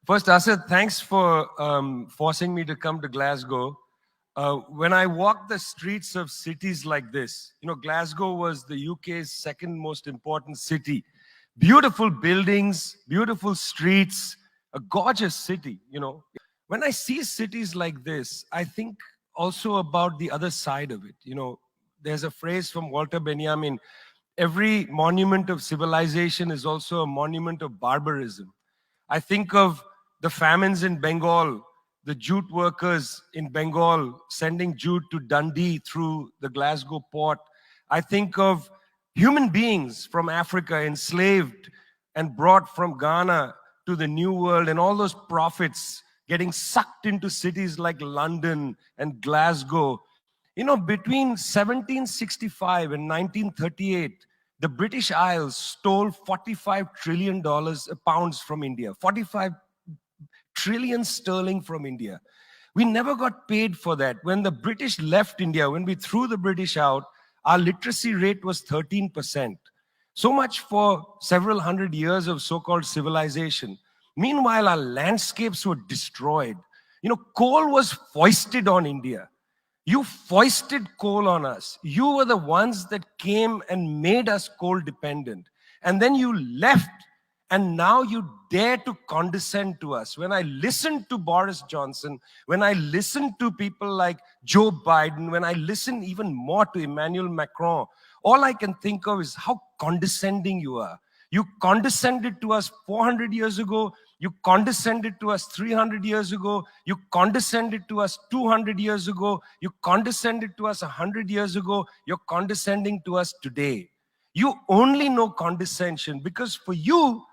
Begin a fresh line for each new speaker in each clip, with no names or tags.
First, Asad, thanks for forcing me to come to Glasgow. When I walk the streets of cities like this, Glasgow was the UK's second most important city. Beautiful buildings, beautiful streets, a gorgeous city, When I see cities like this, I think also about the other side of it. There's a phrase from Walter Benjamin, every monument of civilization is also a monument of barbarism. I think of the famines in Bengal, the jute workers in Bengal sending jute to Dundee through the Glasgow port. I think of human beings from Africa enslaved and brought from Ghana to the New World, and all those prophets getting sucked into cities like London and Glasgow. Between 1765 and 1938, the British Isles stole $45 trillion pounds from India, 45 trillion sterling from India. We never got paid for that. When the British left India, when we threw the British out, our literacy rate was 13%. So much for several hundred years of so-called civilization. Meanwhile, our landscapes were destroyed. Coal was foisted on India. You foisted coal on us. You were the ones that came and made us coal dependent. And then you left, and now you dare to condescend to us. When I listen to Boris Johnson, when I listen to people like Joe Biden, when I listen even more to Emmanuel Macron, all I can think of is how condescending you are. You condescended to us 400 years ago. You condescended to us 300 years ago. You condescended to us 200 years ago. You condescended to us 100 years ago. You're condescending to us today. You only know condescension because for you,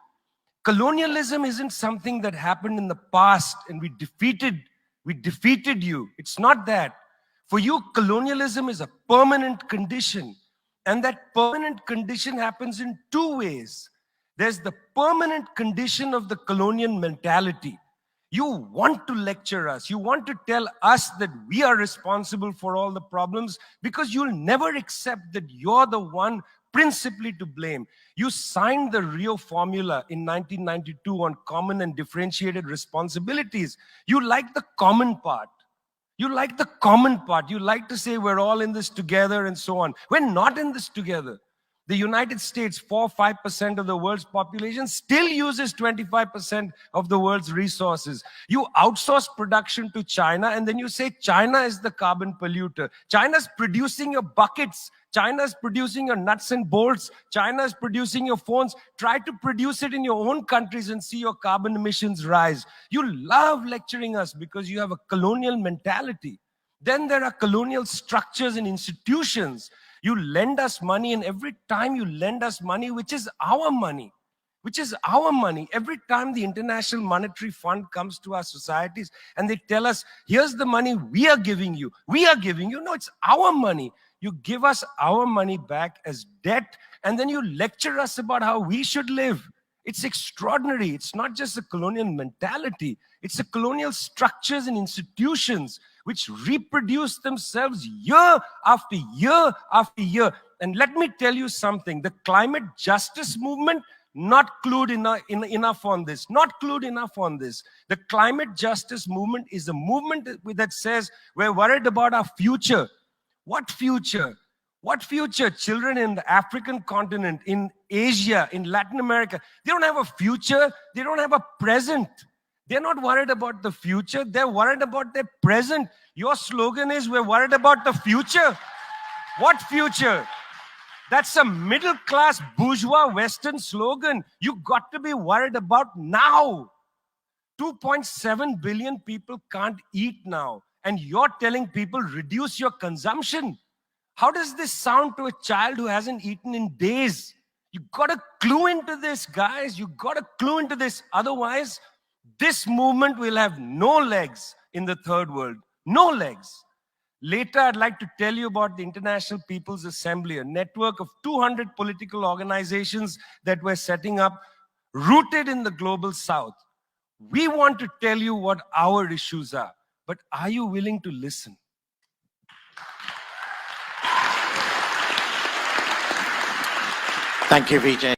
colonialism isn't something that happened in the past and we defeated you. It's not that. For you, colonialism is a permanent condition. And that permanent condition happens in two ways. There's the permanent condition of the colonial mentality. You want to lecture us. You want to tell us that we are responsible for all the problems because you'll never accept that you're the one principally to blame. You signed the Rio Formula in 1992 on common and differentiated responsibilities. You like the common part. You like the common part. You like to say we're all in this together and so on. We're not in this together. The United States, 4-5% of the world's population, still uses 25% of the world's resources. You outsource production to China, and then you say China is the carbon polluter. China's producing your buckets. China's producing your nuts and bolts. China's producing your phones. Try to produce it in your own countries and see your carbon emissions rise. You love lecturing us because you have a colonial mentality. Then there are colonial structures and institutions. You lend us money, and every time you lend us money, which is our money, every time the International Monetary Fund comes to our societies and they tell us, here's the money we are giving you. No, it's our money. You give us our money back as debt, and then you lecture us about how we should live. It's extraordinary. It's not just a colonial mentality. It's a colonial structures and institutions which reproduce themselves year after year after year. And let me tell you something. The climate justice movement, not clued enough on this. Not clued enough on this. The climate justice movement is a movement that says we're worried about our future. What future? What future? Children in the African continent, in Asia, in Latin America, they don't have a future. They don't have a present. They're not worried about the future. They're worried about their present. Your slogan is, we're worried about the future. What future? That's a middle-class bourgeois Western slogan. You got to be worried about now. 2.7 billion people can't eat now. And you're telling people, reduce your consumption. How does this sound to a child who hasn't eaten in days? You got to clue into this, guys. You got to clue into this. Otherwise, this movement will have no legs in the third world. No legs. Later, I'd like to tell you about the International People's Assembly, a network of 200 political organizations that we're setting up, rooted in the global south. We want to tell you what our issues are, but are you willing to listen?
Thank you, Vijay.